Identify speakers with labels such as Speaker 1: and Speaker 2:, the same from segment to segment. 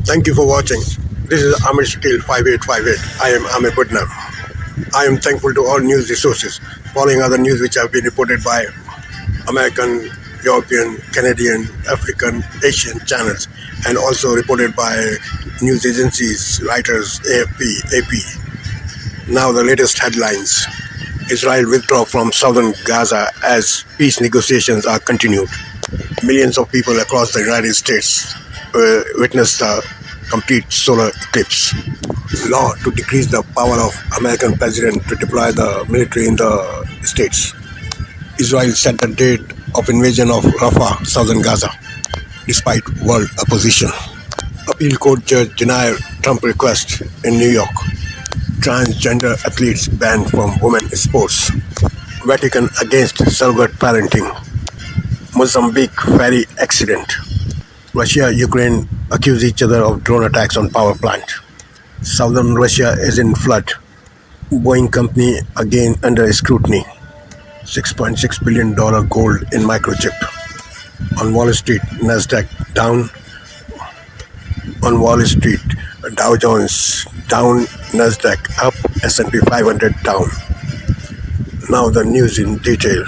Speaker 1: Thank you for watching. This is Amir Steel 5858. I am Amir Putnam. I am thankful to all news resources following other news which have been reported by American, European, Canadian, African, Asian channels, and also reported by news agencies, writers, AFP, AP. Now the latest headlines. Israel withdraw from southern Gaza as peace negotiations are continued. Millions of people across the United States witnessed the complete solar eclipse. Law to decrease the power of American president to deploy the military in the states. Israel set the date of invasion of Rafah, southern Gaza, despite world opposition. Appeal court judge denied Trump request in New York. Transgender athletes banned from women's sports. Vatican against surrogate parenting. Mozambique ferry accident. Russia, Ukraine accuse each other of drone attacks on power plant. Southern Russia is in flood. Boeing company again under scrutiny. $6.6 billion gold in microchip. On Wall Street, Nasdaq down. On Wall Street, Dow Jones down, Nasdaq up, S&P 500 down. Now the news in detail.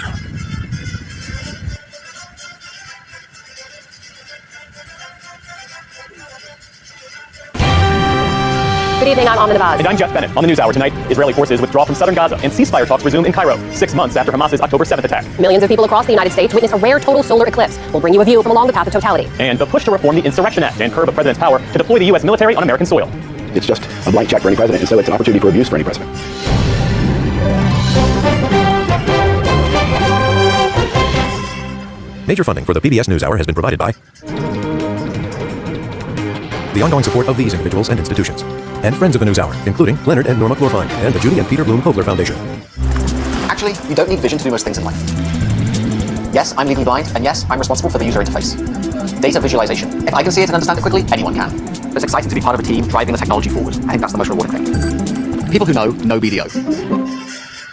Speaker 2: Good evening, I'm Amina Baz.
Speaker 3: And I'm Jeff Bennett. On the NewsHour tonight, Israeli forces withdraw from southern Gaza and ceasefire talks resume in Cairo, 6 months after Hamas's October 7th attack.
Speaker 2: Millions of people across the United States witness a rare total solar eclipse. We'll bring you a view from along the path of totality.
Speaker 3: And the push to reform the Insurrection Act and curb a president's power to deploy the U.S. military on American soil.
Speaker 4: It's just a blank check for any president, and so it's an opportunity for abuse for any president.
Speaker 5: Major funding for the PBS NewsHour has been provided by the ongoing support of these individuals and institutions, and friends of the NewsHour, including Leonard and Norma Glorfine, and the Judy and Peter Bloom Hovler Foundation.
Speaker 6: Actually, you don't need vision to do most things in life. Yes, I'm legally blind, and yes, I'm responsible for the user interface. Data visualization. If I can see it and understand it quickly, anyone can. But it's exciting to be part of a team driving the technology forward. I think that's the most rewarding thing. People who know BDO.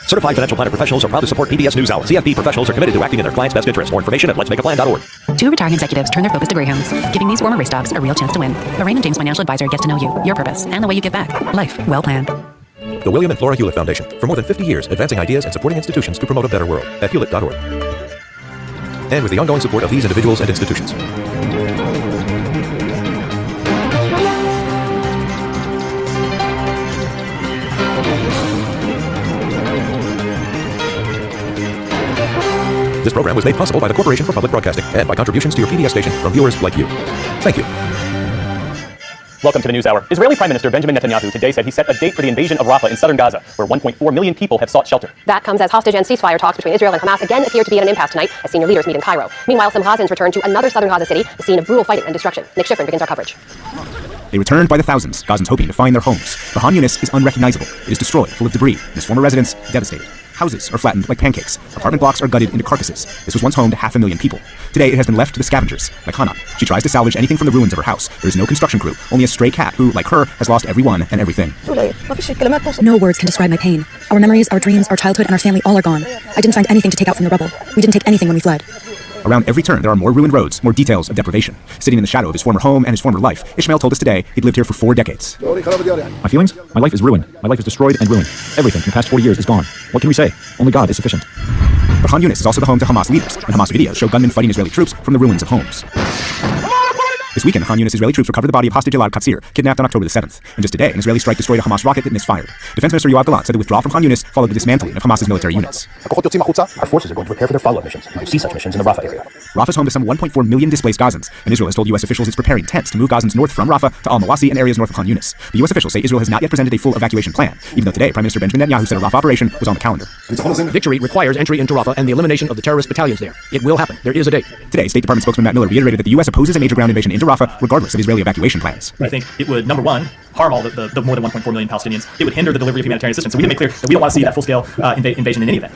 Speaker 5: Certified financial planner professionals are proud to support PBS NewsHour. CFP professionals are committed to acting in their clients' best interest. More information at letsmakeaplan.org.
Speaker 7: Two retiring executives turn their focus to greyhounds, giving these former race dogs a real chance to win. The Raymond James Financial Advisor gets to know you, your purpose, and the way you give back. Life well planned.
Speaker 5: The William and Flora Hewlett Foundation. For more than 50 years, advancing ideas and supporting institutions to promote a better world. At hewlett.org. And with the ongoing support of these individuals and institutions. This program was made possible by the Corporation for Public Broadcasting and by contributions to your PBS station from viewers like you. Thank you.
Speaker 3: Welcome to the NewsHour. Israeli Prime Minister Benjamin Netanyahu today said he set a date for the invasion of Rafah in southern Gaza, where 1.4 million people have sought shelter.
Speaker 2: That comes as hostage and ceasefire talks between Israel and Hamas again appear to be at an impasse tonight as senior leaders meet in Cairo. Meanwhile, some Gazans return to another southern Gaza city, the scene of brutal fighting and destruction. Nick Schifrin begins our coverage.
Speaker 8: They returned by the thousands, Gazans hoping to find their homes. The Han Yunis is unrecognizable. It is destroyed, full of debris, and its former residents devastated. Houses are flattened like pancakes. Apartment blocks are gutted into carcasses. This was once home to 500,000 people. Today, it has been left to the scavengers, like Hannah. She tries to salvage anything from the ruins of her house. There is no construction crew, only a stray cat who, like her, has lost everyone and everything.
Speaker 7: No words can describe my pain. Our memories, our dreams, our childhood, and our family all are gone. I didn't find anything to take out from the rubble. We didn't take anything when we fled.
Speaker 8: Around every turn, there are more ruined roads, more details of deprivation. Sitting in the shadow of his former home and his former life, Ishmael told us today he'd lived here for 4 decades.
Speaker 9: My feelings? My life is ruined. My life is destroyed and ruined. Everything from the past 40 years is gone. What can we say? Only God is sufficient.
Speaker 8: But Han Yunis is also the home to Hamas leaders, and Hamas videos show gunmen fighting Israeli troops from the ruins of homes. This weekend, Han Yunis Israeli troops recovered the body of hostage Elad Katsir, kidnapped on October the 7th. And just today, an Israeli strike destroyed a Hamas rocket that misfired. Defense Minister Yoav Gallant said the withdrawal from Han Yunis followed the dismantling of Hamas's military units.
Speaker 4: Our forces are going to prepare for their follow-up missions. You see such missions in the Rafah area.
Speaker 8: Rafah is home to some 1.4 million displaced Gazans, and Israel has told U.S. officials it's preparing tents to move Gazans north from Rafah to Al-Mawasi and areas north of Han Yunis. The U.S. officials say Israel has not yet presented a full evacuation plan, even though today Prime Minister Benjamin Netanyahu said a Rafah operation was on the calendar.
Speaker 10: Victory requires entry into Rafah and the elimination of the terrorist battalions there. It will happen. There is a date.
Speaker 8: Today, State Department spokesman Matt Miller reiterated that the U.S. opposes a major ground invasion into Rafah regardless of Israeli evacuation plans.
Speaker 3: I think it would, number one, harm all the more than 1.4 million Palestinians. It would hinder the delivery of humanitarian assistance. So we need to make clear that we don't want to see that full-scale invasion in any event.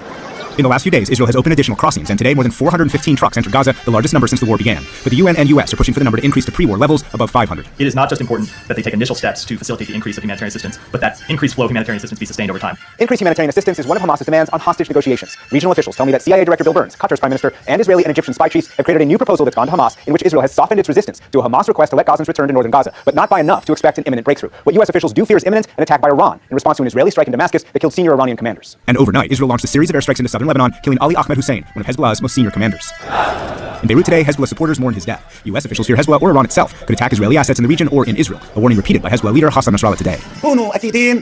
Speaker 8: In the last few days, Israel has opened additional crossings, and today more than 415 trucks entered Gaza, the largest number since the war began. But the UN and US are pushing for the number to increase to pre-war levels above 500.
Speaker 3: It is not just important that they take initial steps to facilitate the increase of humanitarian assistance, but that increased flow of humanitarian assistance be sustained over time.
Speaker 8: Increased humanitarian assistance is one of Hamas's demands on hostage negotiations. Regional officials tell me that CIA Director Bill Burns, Qatar's prime minister, and Israeli and Egyptian spy chiefs have created a new proposal that's gone to Hamas, in which Israel has softened its resistance to a Hamas request to let Gazans return to northern Gaza, but not by enough to expect an imminent breakthrough. What US officials do fear is imminent, an attack by Iran in response to an Israeli strike in Damascus that killed senior Iranian commanders. And overnight, Israel launched a series of airstrikes into southern Lebanon, killing Ali Ahmed Hussein, one of Hezbollah's most senior commanders. In Beirut today, Hezbollah supporters mourned his death. US officials fear Hezbollah or Iran itself could attack Israeli assets in the region or in Israel, a warning repeated by Hezbollah leader Hassan Nasrallah today.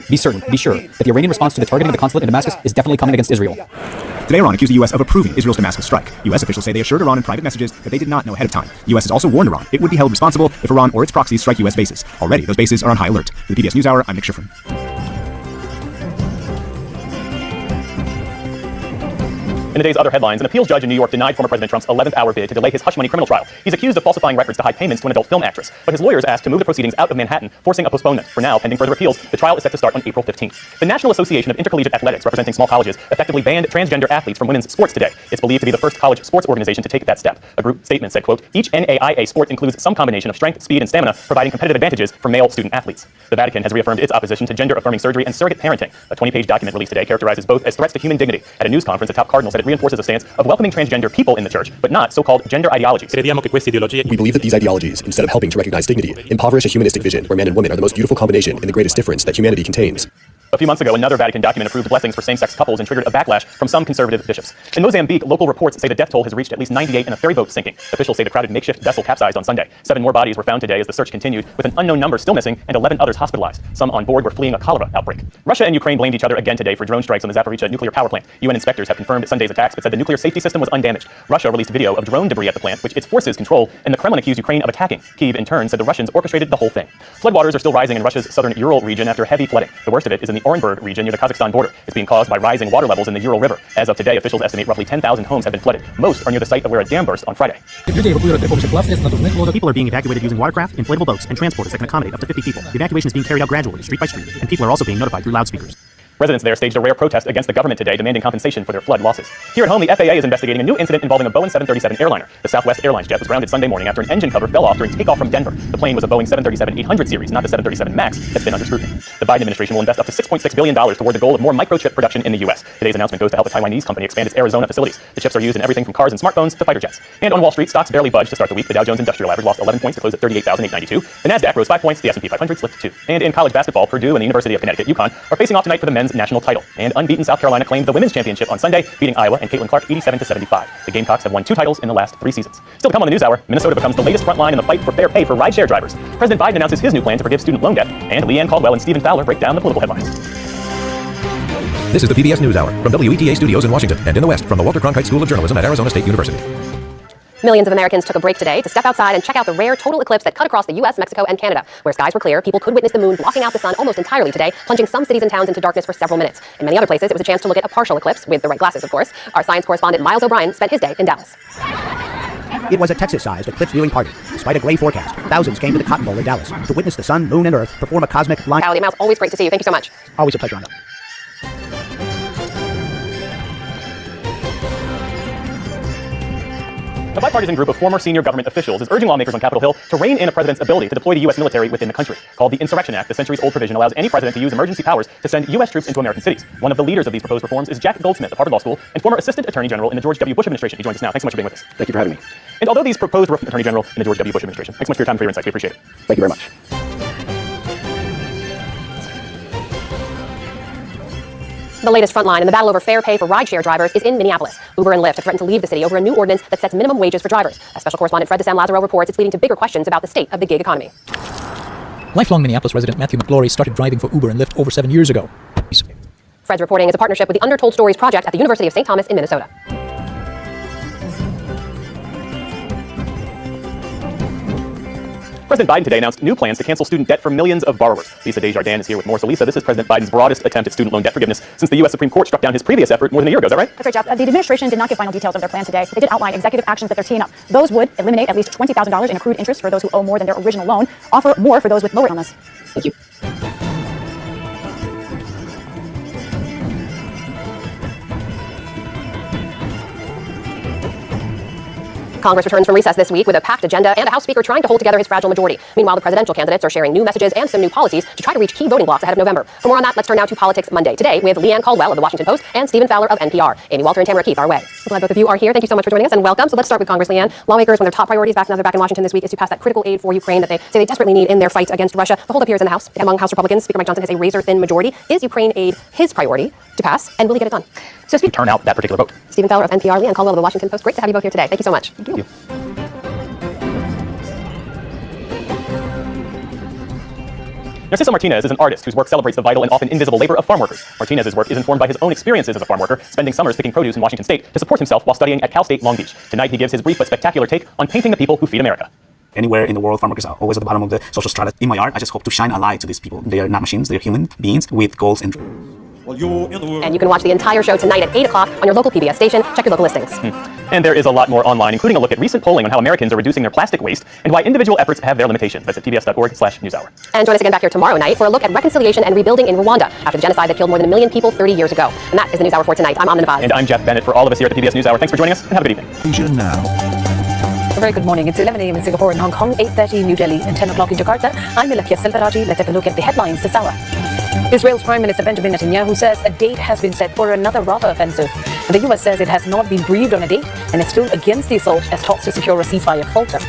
Speaker 9: Be sure that the Iranian response to the targeting of the consulate in Damascus is definitely coming against Israel.
Speaker 8: Today, Iran accused the US of approving Israel's Damascus strike. US officials say they assured Iran in private messages that they did not know ahead of time. US has also warned Iran it would be held responsible if Iran or its proxies strike US bases. Already, those bases are on high alert. For the PBS NewsHour, I'm Nick Schifrin.
Speaker 3: In the day's other headlines, an appeals judge in New York denied former President Trump's 11th hour bid to delay his hush money criminal trial. He's accused of falsifying records to hide payments to an adult film actress, but his lawyers asked to move the proceedings out of Manhattan, forcing a postponement. For now, pending further appeals, the trial is set to start on April 15th. The National Association of Intercollegiate Athletics, representing small colleges, effectively banned transgender athletes from women's sports today. It's believed to be the first college sports organization to take that step. A group statement said, quote, each NAIA sport includes some combination of strength, speed, and stamina, providing competitive advantages for male student athletes. The Vatican has reaffirmed its opposition to gender-affirming surgery and surrogate parenting. A 20-page document released today characterizes both as threats to human dignity. At a news conference, a top cardinal said it reinforces a stance of welcoming transgender people in the church, but not so-called gender ideologies.
Speaker 11: We believe that these ideologies, instead of helping to recognize dignity, impoverish a humanistic vision where men and women are the most beautiful combination and the greatest difference that humanity contains.
Speaker 3: A few months ago, another Vatican document approved blessings for same-sex couples and triggered a backlash from some conservative bishops. In Mozambique, local reports say the death toll has reached at least 98 and a ferry boat sinking. Officials say the crowded makeshift vessel capsized on Sunday. 7 more bodies were found today as the search continued, with an unknown number still missing and 11 others hospitalized. Some on board were fleeing a cholera outbreak. Russia and Ukraine blamed each other again today for drone strikes on the Zaporizhzhia nuclear power plant. UN inspectors have confirmed Sunday's attacks, but said the nuclear safety system was undamaged. Russia released video of drone debris at the plant, which its forces control, and the Kremlin accused Ukraine of attacking. Kyiv, in turn, said the Russians orchestrated the whole thing. Floodwaters are still rising in Russia's southern Ural region after heavy flooding. The worst of it is in the Orenburg region near the Kazakhstan border. It's being caused by rising water levels in the Ural River. As of today, officials estimate roughly 10,000 homes have been flooded. Most are near the site of where a dam burst on Friday.
Speaker 12: People are being evacuated using watercraft, inflatable boats, and transporters that can accommodate up to 50 people. The evacuation is being carried out gradually, street by street, and people are also being notified through loudspeakers.
Speaker 3: Residents there staged a rare protest against the government today, demanding compensation for their flood losses. Here at home, the FAA is investigating a new incident involving a Boeing 737 airliner. The Southwest Airlines jet was grounded Sunday morning after an engine cover fell off during takeoff from Denver. The plane was a Boeing 737-800 series, not the 737 MAX that's been under scrutiny. The Biden administration will invest up to $6.6 billion toward the goal of more microchip production in the U.S. Today's announcement goes to help a Taiwanese company expand its Arizona facilities. The chips are used in everything from cars and smartphones to fighter jets. And on Wall Street, stocks barely budged to start the week. The Dow Jones Industrial Average lost 11 points to close at 38,892. The Nasdaq rose 5 points. The S&P 500 slipped 2. And in college basketball, Purdue and the University of Connecticut, UConn, are facing off tonight for the men's national title. And unbeaten South Carolina claimed the women's championship on Sunday, beating Iowa and Caitlin Clark 87-75. The Gamecocks have won 2 titles in the last 3 seasons. Still to come on the NewsHour, Minnesota becomes the latest front line in the fight for fair pay for rideshare drivers. President Biden announces his new plan to forgive student loan debt, and Leanne Caldwell and Stephen Fowler break down the political headlines.
Speaker 5: This is the PBS NewsHour from WETA Studios in Washington and in the West from the Walter Cronkite School of Journalism at Arizona State University.
Speaker 2: Millions of Americans took a break today to step outside and check out the rare total eclipse that cut across the U.S., Mexico, and Canada. Where skies were clear, people could witness the moon blocking out the sun almost entirely today, plunging some cities and towns into darkness for several minutes. In many other places, it was a chance to look at a partial eclipse, with the right glasses, of course. Our science correspondent Miles O'Brien spent his day in Dallas.
Speaker 12: It was a Texas-sized eclipse viewing party. Despite a gray forecast, thousands came to the Cotton Bowl in Dallas to witness the sun, moon, and earth perform a cosmic blind...
Speaker 2: Howdy, Miles, always great to see you. Thank you so much.
Speaker 12: Always a pleasure, Rhonda.
Speaker 3: A bipartisan group of former senior government officials is urging lawmakers on Capitol Hill to rein in a president's ability to deploy the U.S. military within the country. Called the Insurrection Act, the centuries-old provision allows any president to use emergency powers to send U.S. troops into American cities. One of the leaders of these proposed reforms is Jack Goldsmith of Harvard Law School and former Assistant Attorney General in the George W. Bush administration. He joins us now. Thanks so much for being with us.
Speaker 11: Thank you for having me.
Speaker 3: And although these proposed Attorney General in the George W. Bush administration, thanks so much for your time and for your insights. We appreciate it.
Speaker 11: Thank you very much.
Speaker 2: The latest frontline in the battle over fair pay for rideshare drivers is in Minneapolis. Uber and Lyft have threatened to leave the city over a new ordinance that sets minimum wages for drivers. As special correspondent Fred DeSan Lazaro reports, it's leading to bigger questions about the state of the gig economy.
Speaker 13: Lifelong Minneapolis resident Matthew McGlory started driving for Uber and Lyft over 7 years ago.
Speaker 2: Fred's reporting is a partnership with the Undertold Stories Project at the University of St. Thomas in Minnesota.
Speaker 3: President Biden today announced new plans to cancel student debt for millions of borrowers. Lisa Desjardins is here with more. So Lisa, this is President Biden's broadest attempt at student loan debt forgiveness since the U.S. Supreme Court struck down his previous effort more than a year ago. Is that right?
Speaker 14: That's right, Jeff. The administration did not give final details of their plan today. They did outline executive actions that they're teeing up. Those would eliminate at least $20,000 in accrued interest for those who owe more than their original loan, offer more for those with lower illness.
Speaker 2: Thank you. Congress returns from recess this week with a packed agenda and a House Speaker trying to hold together his fragile majority. Meanwhile, the presidential candidates are sharing new messages and some new policies to try to reach key voting blocks ahead of November. For more on that, let's turn now to Politics Monday. Today, we have Leanne Caldwell of The Washington Post and Stephen Fowler of NPR. Amy Walter and Tamara Keith are away. I'm glad both of you are here. Thank you so much for joining us and welcome. So let's start with Congress, Leanne. Lawmakers, one of their top priorities back in Washington this week is to pass that critical aid for Ukraine that they say they desperately need in their fight against Russia. The holdup here is in the House. Among House Republicans, Speaker Mike Johnson has a razor-thin majority. Is Ukraine aid his priority to pass, and will he get it done?
Speaker 3: So turn out that particular vote.
Speaker 2: Stephen Fowler of NPR, Leanne Caldwell of The Washington Post. Great to have you both here today. Thank you so much.
Speaker 3: Thank you. Narciso Martinez is an artist whose work celebrates the vital and often invisible labor of farm workers. Martinez's work is informed by his own experiences as a farm worker, spending summers picking produce in Washington State to support himself while studying at Cal State Long Beach. Tonight he gives his brief but spectacular take on painting the people who feed America.
Speaker 15: Anywhere in the world, farm workers are always at the bottom of the social strata. In my art, I just hope to shine a light to these people. They are not machines, they are human beings with goals and dreams.
Speaker 2: And you can watch the entire show tonight at 8 o'clock on your local PBS station. Check your local listings.
Speaker 3: And there is a lot more online, including a look at recent polling on how Americans are reducing their plastic waste and why individual efforts have their limitations. That's at pbs.org/newshour.
Speaker 2: And join us again back here tomorrow night for a look at reconciliation and rebuilding in Rwanda after the genocide that killed more than 1 million people 30 years ago. And that is the NewsHour for tonight. I'm Amna Navaz.
Speaker 3: And I'm Jeff Bennett. For all of us here at the PBS NewsHour, thanks for joining us and have a good evening.
Speaker 16: A very good morning. It's 11 a.m. in Singapore and Hong Kong, 8:30 in New Delhi, and 10 o'clock in Jakarta. I'm Ilakia Selvaraj. Let's take a look at the headlines this hour. Israel's Prime Minister Benjamin Netanyahu says a date has been set for another Rafah offensive. And the US says it has not been briefed on a date and is still against the assault as talks to secure a ceasefire falter.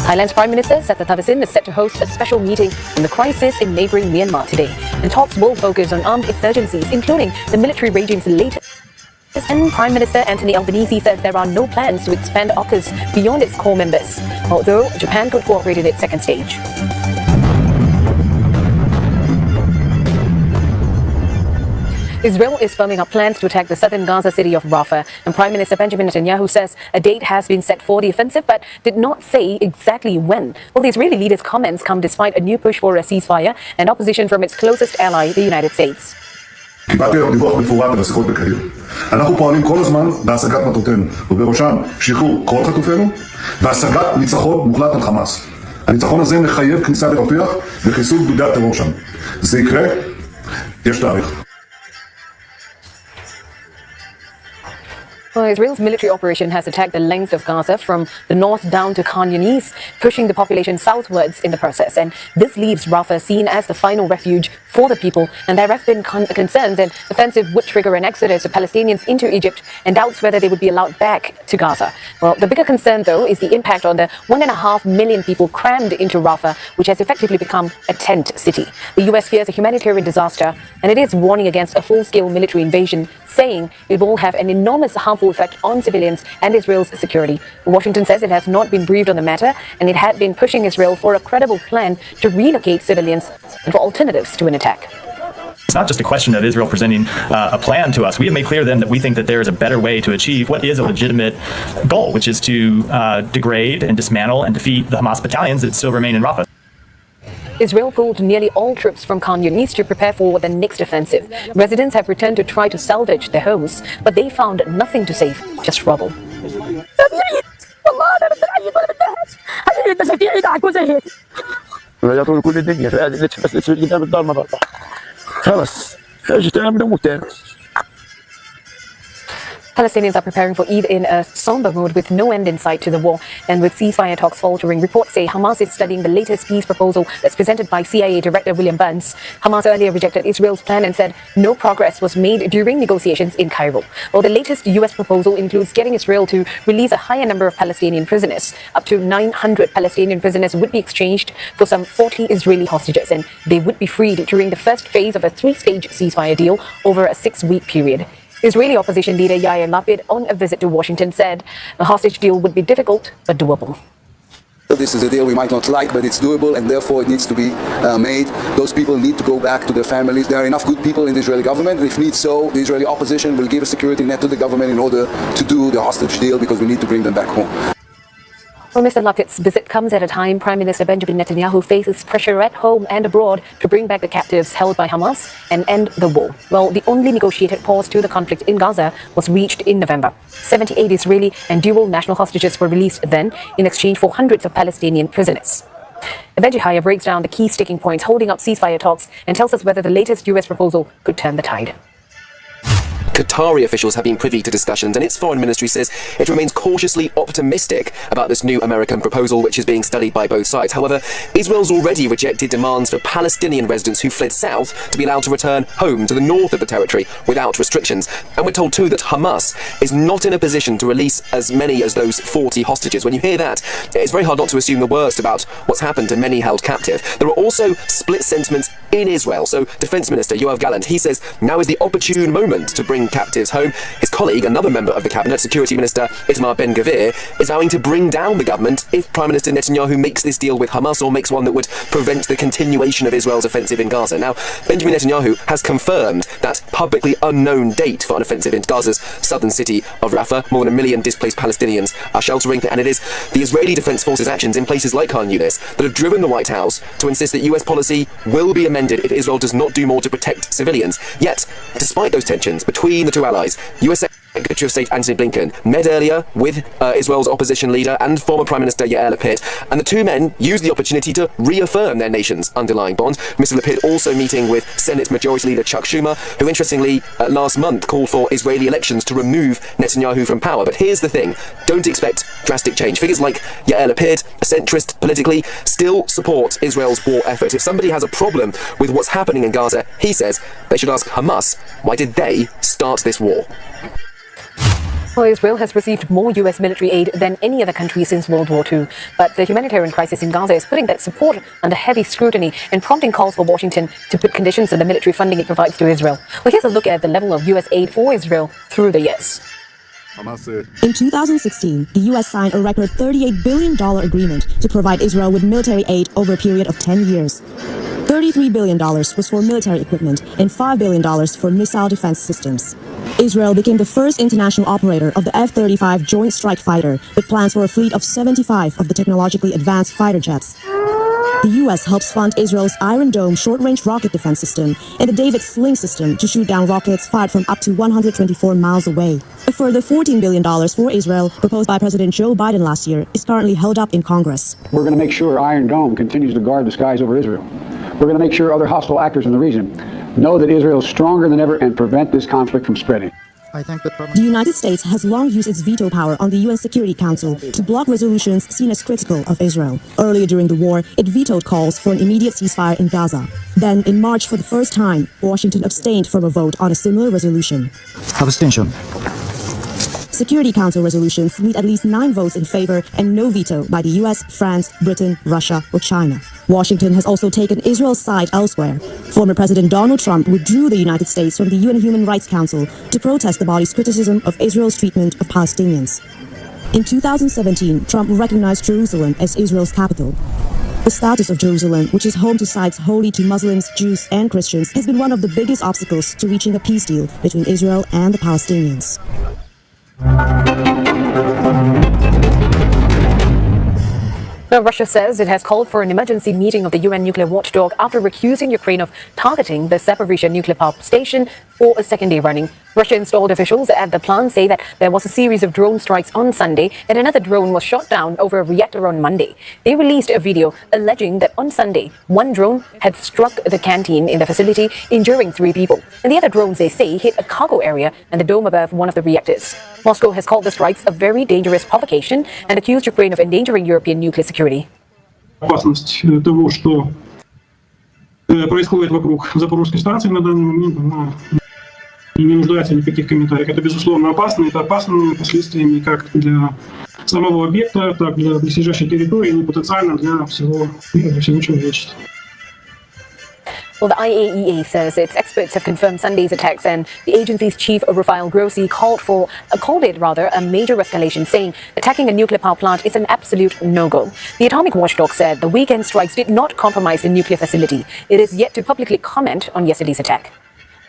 Speaker 16: Thailand's Prime Minister Srettha Thavisin is set to host a special meeting on the crisis in neighboring Myanmar today. And talks will focus on armed insurgencies, including the military regime's latest. And Prime Minister Anthony Albanese says there are no plans to expand AUKUS beyond its core members, although Japan could cooperate in its second stage. Israel is firming up plans to attack the southern Gaza city of Rafah, and Prime Minister Benjamin Netanyahu says a date has been set for the offensive, but did not say exactly when. Well, the Israeli leader's comments come despite a new push for a ceasefire and opposition from its closest ally, the United States.
Speaker 17: קיבלתי היום דיווח מפורט על השיחות בקהיר. אנחנו פועלים כל הזמן להשגת מטרותינו, ובראשם שחרור כל חטופינו והשגת ניצחון מוחלט על חמאס. הניצחון הזה מחייב כניסה לרפיח וחיסול גדודי הטרור שם. זה יקרה, יש תאריך.
Speaker 16: Well, Israel's military operation has attacked the length of Gaza from the north down to Khan Yunis, pushing the population southwards in the process. And this leaves Rafah seen as the final refuge for the people. And there have been concerns that the offensive would trigger an exodus of Palestinians into Egypt and doubts whether they would be allowed back to Gaza. Well, the bigger concern, though, is the impact on the 1.5 million people crammed into Rafah, which has effectively become a tent city. The US fears a humanitarian disaster, and it is warning against a full-scale military invasion, saying it will have an enormous harmful effect on civilians and Israel's security. Washington says it has not been briefed on the matter, and it had been pushing Israel for a credible plan to relocate civilians and for alternatives to an attack.
Speaker 18: It's not just a question of Israel presenting a plan to us. We have made clear to them that we think that there is a better way to achieve what is a legitimate goal, which is to degrade and dismantle and defeat the Hamas battalions that still remain in Rafah.
Speaker 16: Israel pulled nearly all troops from Khan Yunis to prepare for the next offensive. Residents have returned to try to salvage their homes, but they found nothing to save, just rubble. Palestinians are preparing for Eid in a somber mood with no end in sight to the war. And with ceasefire talks faltering, reports say Hamas is studying the latest peace proposal that's presented by CIA Director William Burns. Hamas earlier rejected Israel's plan and said no progress was made during negotiations in Cairo. Well, the latest US proposal includes getting Israel to release a higher number of Palestinian prisoners. Up to 900 Palestinian prisoners would be exchanged for some 40 Israeli hostages, and they would be freed during the first phase of a 3-stage ceasefire deal over a 6-week period. Israeli opposition leader Yair Lapid, on a visit to Washington, said a hostage deal would be difficult but doable.
Speaker 19: This is a deal we might not like, but it's doable, and therefore it needs to be made. Those people need to go back to their families. There are enough good people in the Israeli government. If need so, the Israeli opposition will give a security net to the government in order to do the hostage deal, because we need to bring them back home.
Speaker 16: Well, Mr. Lapid's visit comes at a time Prime Minister Benjamin Netanyahu faces pressure at home and abroad to bring back the captives held by Hamas and end the war. Well, the only negotiated pause to the conflict in Gaza was reached in November. 78 Israeli and dual national hostages were released then in exchange for hundreds of Palestinian prisoners. Benji Haya breaks down the key sticking points holding up ceasefire talks and tells us whether the latest US proposal could turn the tide.
Speaker 20: Qatari officials have been privy to discussions, and its foreign ministry says it remains cautiously optimistic about this new American proposal, which is being studied by both sides. However, Israel's already rejected demands for Palestinian residents who fled south to be allowed to return home to the north of the territory without restrictions. And we're told too that Hamas is not in a position to release as many as those 40 hostages. When you hear that, it's very hard not to assume the worst about what's happened to many held captive. There are also split sentiments in Israel. So Defense Minister Yoav Gallant, he says now is the opportune moment to bring captives home. His colleague, another member of the cabinet, Security Minister Itamar Ben-Gvir, is vowing to bring down the government if Prime Minister Netanyahu makes this deal with Hamas, or makes one that would prevent the continuation of Israel's offensive in Gaza. Now, Benjamin Netanyahu has confirmed that publicly unknown date for an offensive into Gaza's southern city of Rafah. More than 1 million displaced Palestinians are sheltering, and it is the Israeli Defense Forces' actions in places like Khan Yunis that have driven the White House to insist that US policy will be amended if Israel does not do more to protect civilians. Yet, despite those tensions between the two allies, US Secretary of State Antony Blinken met earlier with Israel's opposition leader and former Prime Minister Yair Lapid, and the two men used the opportunity to reaffirm their nation's underlying bond. Mr. Lapid also meeting with Senate Majority Leader Chuck Schumer, who interestingly last month called for Israeli elections to remove Netanyahu from power. But here's the thing, don't expect drastic change. Figures like Yair Lapid, a centrist politically, still support Israel's war effort. If somebody has a problem with what's happening in Gaza, he says they should ask Hamas, why did they start this war?
Speaker 16: Well, Israel has received more U.S. military aid than any other country since World War II. But the humanitarian crisis in Gaza is putting that support under heavy scrutiny and prompting calls for Washington to put conditions on the military funding it provides to Israel. Well, here's a look at the level of U.S. aid for Israel through the years.
Speaker 21: In 2016, the U.S. signed a record $38 billion agreement to provide Israel with military aid over a period of 10 years. $33 billion was for military equipment and $5 billion for missile defense systems. Israel became the first international operator of the F-35 Joint Strike Fighter, with plans for a fleet of 75 of the technologically advanced fighter jets. The U.S. helps fund Israel's Iron Dome short-range rocket defense system and the David Sling system to shoot down rockets fired from up to 124 miles away. A further $14 billion for Israel, proposed by President Joe Biden last year, is currently held up in Congress.
Speaker 22: We're going to make sure Iron Dome continues to guard the skies over Israel. We're going to make sure other hostile actors in the region know that Israel is stronger than ever and prevent this conflict from spreading.
Speaker 21: The United States has long used its veto power on the UN Security Council to block resolutions seen as critical of Israel. Earlier during the war, it vetoed calls for an immediate ceasefire in Gaza. Then, in March, for the first time, Washington abstained from a vote on a similar resolution.
Speaker 9: Abstention.
Speaker 21: Security Council resolutions need at least 9 votes in favor and no veto by the US, France, Britain, Russia, or China. Washington has also taken Israel's side elsewhere. Former President Donald Trump withdrew the United States from the UN Human Rights Council to protest the body's criticism of Israel's treatment of Palestinians. In 2017, Trump recognized Jerusalem as Israel's capital. The status of Jerusalem, which is home to sites holy to Muslims, Jews, and Christians, has been one of the biggest obstacles to reaching a peace deal between Israel and the Palestinians.
Speaker 16: Now, Russia says it has called for an emergency meeting of the UN nuclear watchdog after accusing Ukraine of targeting the Zaporizhzhia nuclear power station for a second day running. Russia-installed officials at the plant say that there was a series of drone strikes on Sunday and another drone was shot down over a reactor on Monday. They released a video alleging that on Sunday, one drone had struck the canteen in the facility, injuring 3 people. And the other drones, they say, hit a cargo area and the dome above one of the reactors. Moscow has called the strikes a very dangerous provocation and accused Ukraine of endangering European nuclear security.
Speaker 23: Опасность того, что происходит вокруг Запорожской станции на данный момент, не нуждается в никаких комментариях. Это, безусловно, опасно. Это опасно последствиями как для самого объекта, так и для близлежащей территории, и потенциально для всего мира, для всего человечества.
Speaker 16: Well, the IAEA says its experts have confirmed Sunday's attacks, and the agency's chief, Rafael Grossi, called it a major escalation, saying attacking a nuclear power plant is an absolute no-go. The atomic watchdog said the weekend strikes did not compromise the nuclear facility. It is yet to publicly comment on yesterday's attack.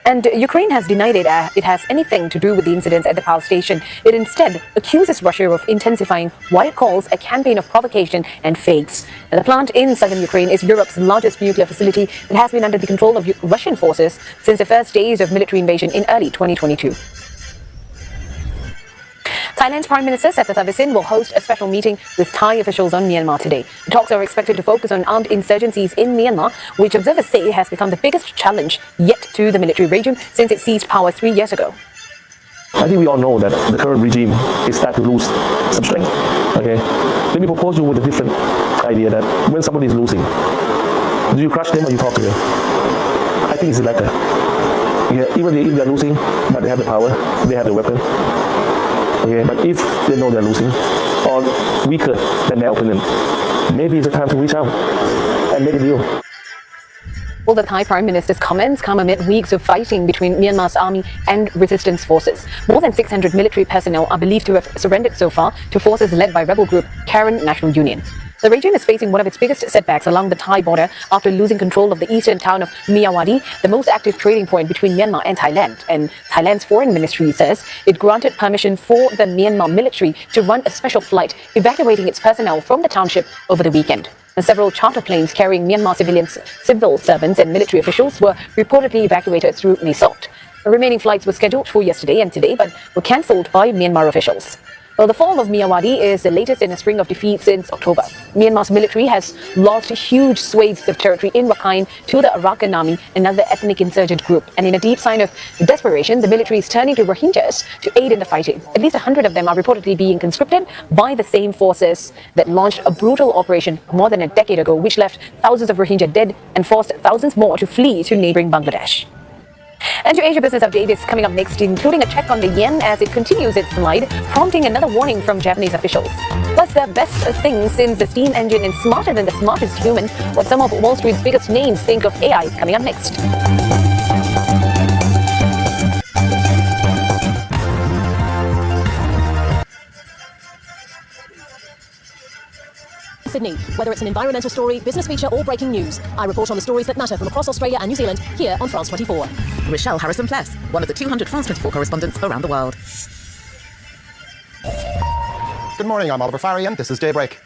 Speaker 16: And Ukraine has denied it has anything to do with the incidents at the power station. It instead accuses Russia of intensifying what it calls a campaign of provocation and fakes. Now, the plant in southern Ukraine is Europe's largest nuclear facility that has been under the control of Russian forces since the first days of military invasion in early 2022. Thailand's Prime Minister Srettha Thavisin will host a special meeting with Thai officials on Myanmar today. The talks are expected to focus on armed insurgencies in Myanmar, which observers say has become the biggest challenge yet to the military regime since it seized power 3 years ago.
Speaker 1: I think we all know that the current regime is starting to lose some strength. Okay, let me propose you with a different idea that when somebody is losing, do you crush them or you talk to them? I think it's the latter. Yeah, even if they're losing, but they have the power, they have the weapon. Okay, but if they know they're losing or weaker than their opponent, maybe it's the time to reach out and make a deal.
Speaker 16: Well, the Thai Prime Minister's comments come amid weeks of fighting between Myanmar's army and resistance forces. More than 600 military personnel are believed to have surrendered so far to forces led by rebel group Karen National Union. The region is facing one of its biggest setbacks along the Thai border after losing control of the eastern town of Myawaddy, the most active trading point between Myanmar and Thailand. And Thailand's foreign ministry says it granted permission for the Myanmar military to run a special flight evacuating its personnel from the township over the weekend. And several charter planes carrying Myanmar civil servants and military officials were reportedly evacuated through Mae Sot. The remaining flights were scheduled for yesterday and today, but were cancelled by Myanmar officials. Well, the fall of Myawaddy is the latest in a string of defeats since October. Myanmar's military has lost huge swathes of territory in Rakhine to the Arakan army, another ethnic insurgent group. And in a deep sign of desperation, the military is turning to Rohingyas to aid in the fighting. At least 100 of them are reportedly being conscripted by the same forces that launched a brutal operation more than a decade ago, which left thousands of Rohingya dead and forced thousands more to flee to neighboring Bangladesh. And your Asia Business Update is coming up next, including a check on the yen as it continues its slide, prompting another warning from Japanese officials. Plus, the best thing since the steam engine and smarter than the smartest human, what some of Wall Street's biggest names think of AI, coming up next.
Speaker 6: Sydney. Whether it's an environmental story, business feature or breaking news, I report on the stories that matter from across Australia and New Zealand here on France 24.
Speaker 7: Rochelle Harrison-Pless, one of the 200 France 24 correspondents around the world.
Speaker 24: Good morning, I'm Oliver Farry and this is Daybreak.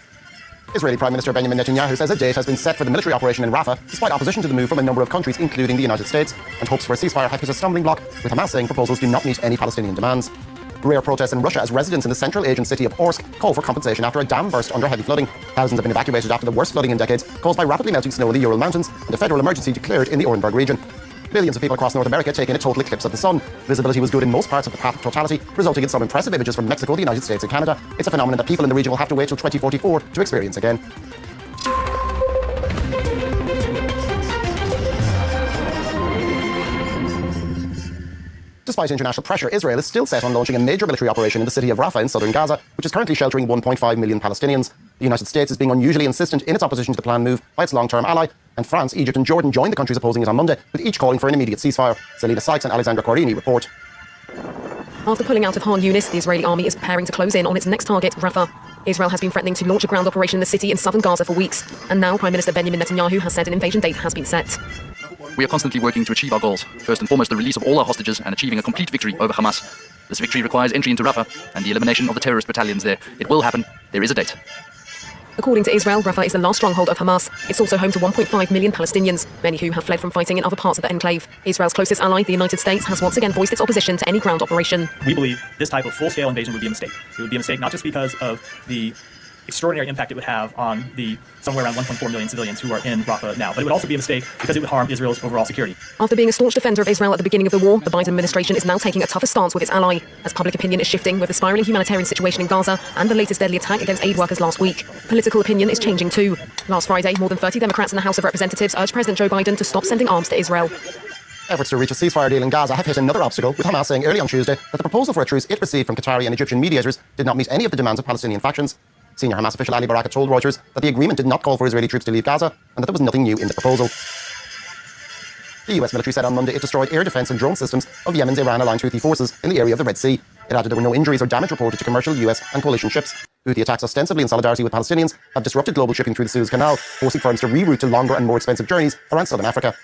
Speaker 24: Israeli Prime Minister Benjamin Netanyahu says a date has been set for the military operation in Rafah, despite opposition to the move from a number of countries, including the United States, and hopes for a ceasefire have hit a stumbling block, with Hamas saying proposals do not meet any Palestinian demands. Rare protests in Russia as residents in the central Asian city of Orsk call for compensation after a dam burst under heavy flooding. Thousands have been evacuated after the worst flooding in decades, caused by rapidly melting snow in the Ural Mountains, and a federal emergency declared in the Orenburg region. Billions of people across North America take in a total eclipse of the sun. Visibility was good in most parts of the path of totality, resulting in some impressive images from Mexico, the United States and Canada. It's a phenomenon that people in the region will have to wait till 2044 to experience again. Despite international pressure, Israel is still set on launching a major military operation in the city of Rafah in southern Gaza, which is currently sheltering 1.5 million Palestinians. The United States is being unusually insistent in its opposition to the planned move by its long-term ally, and France, Egypt and Jordan joined the countries opposing it on Monday, with each calling for an immediate ceasefire. Selina Sykes and Alexandra Corini report.
Speaker 6: After pulling out of Khan Yunis, the Israeli army is preparing to close in on its next target, Rafah. Israel has been threatening to launch a ground operation in the city in southern Gaza for weeks, and now Prime Minister Benjamin Netanyahu has said an invasion date has been set.
Speaker 25: We are constantly working to achieve our goals. First and foremost, the release of all our hostages and achieving a complete victory over Hamas. This victory requires entry into Rafah and the elimination of the terrorist battalions there. It will happen. There is a date.
Speaker 6: According to Israel, Rafah is the last stronghold of Hamas. It's also home to 1.5 million Palestinians, many who have fled from fighting in other parts of the enclave. Israel's closest ally, the United States, has once again voiced its opposition to any ground operation.
Speaker 18: We believe this type of full-scale invasion would be a mistake. It would be a mistake not just because of the extraordinary impact it would have on the somewhere around 1.4 million civilians who are in Rafah now, but it would also be a mistake because it would harm Israel's overall security.
Speaker 6: After being a staunch defender of Israel at the beginning of the war, the Biden administration is now taking a tougher stance with its ally, as public opinion is shifting with the spiraling humanitarian situation in Gaza and the latest deadly attack against aid workers last week. Political opinion is changing too. Last Friday, more than 30 Democrats in the House of Representatives urged President Joe Biden to stop sending arms to Israel.
Speaker 24: Efforts to reach a ceasefire deal in Gaza have hit another obstacle, with Hamas saying early on Tuesday that the proposal for a truce it received from Qatari and Egyptian mediators did not meet any of the demands of Palestinian factions. Senior Hamas official Ali Baraka told Reuters that the agreement did not call for Israeli troops to leave Gaza and that there was nothing new in the proposal. The US military said on Monday it destroyed air defense and drone systems of Yemen's Iran-aligned Houthi forces in the area of the Red Sea. It added there were no injuries or damage reported to commercial US and coalition ships. Houthi attacks, ostensibly in solidarity with Palestinians, have disrupted global shipping through the Suez Canal, forcing firms to reroute to longer and more expensive journeys around southern Africa.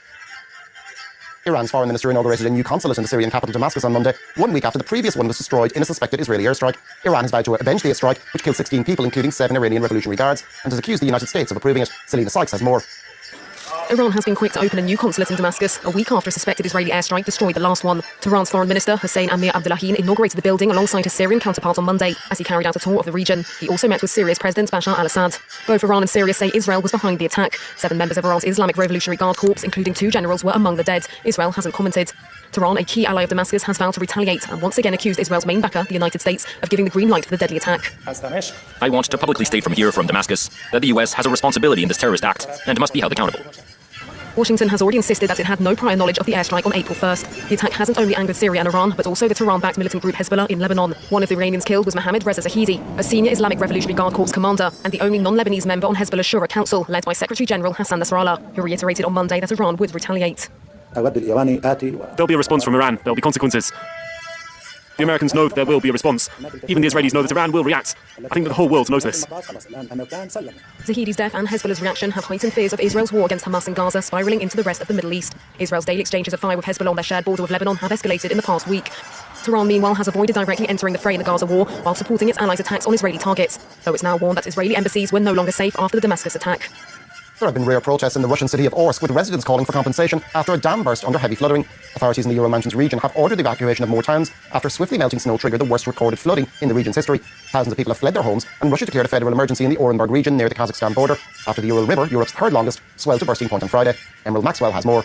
Speaker 24: Iran's foreign minister inaugurated a new consulate in the Syrian capital Damascus on Monday, 1 week after the previous one was destroyed in a suspected Israeli airstrike. Iran has vowed to avenge the strike, which killed 16 people, including 7 Iranian Revolutionary Guards, and has accused the United States of approving it. Selina Sykes has more.
Speaker 6: Iran has been quick to open a new consulate in Damascus, a week after a suspected Israeli airstrike destroyed the last one. Tehran's foreign minister, Hossein Amir-Abdollahian, inaugurated the building alongside his Syrian counterpart on Monday as he carried out a tour of the region. He also met with Syria's President Bashar al-Assad. Both Iran and Syria say Israel was behind the attack. 7 members of Iran's Islamic Revolutionary Guard Corps, including 2 generals, were among the dead. Israel hasn't commented. Tehran, a key ally of Damascus, has vowed to retaliate and once again accused Israel's main backer, the United States, of giving the green light for the deadly attack.
Speaker 4: I want to publicly state from here, from Damascus, that the US has a responsibility in this terrorist act and must be held accountable.
Speaker 6: Washington has already insisted that it had no prior knowledge of the airstrike on April 1st. The attack hasn't only angered Syria and Iran, but also the Tehran-backed militant group Hezbollah in Lebanon. One of the Iranians killed was Mohammad Reza Zahidi, a senior Islamic Revolutionary Guard Corps commander and the only non-Lebanese member on Hezbollah's Shura Council, led by Secretary General Hassan Nasrallah, who reiterated on Monday that Iran would retaliate.
Speaker 5: There'll be a response from Iran. There'll be consequences. The Americans know that there will be a response. Even the Israelis know that Iran will react. I think that the whole world knows this.
Speaker 6: Zahidi's death and Hezbollah's reaction have heightened fears of Israel's war against Hamas in Gaza spiraling into the rest of the Middle East. Israel's daily exchanges of fire with Hezbollah on their shared border with Lebanon have escalated in the past week. Tehran, meanwhile, has avoided directly entering the fray in the Gaza war while supporting its allies' attacks on Israeli targets, though it's now warned that Israeli embassies were no longer safe after the Damascus attack.
Speaker 24: There have been rare protests in the Russian city of Orsk, with residents calling for compensation after a dam burst under heavy flooding. Authorities in the Ural Mountains region have ordered the evacuation of more towns after swiftly melting snow triggered the worst recorded flooding in the region's history. Thousands of people have fled their homes, and Russia declared a federal emergency in the Orenburg region near the Kazakhstan border after the Ural River, Europe's third longest, swelled to bursting point on Friday. Emerald Maxwell has more.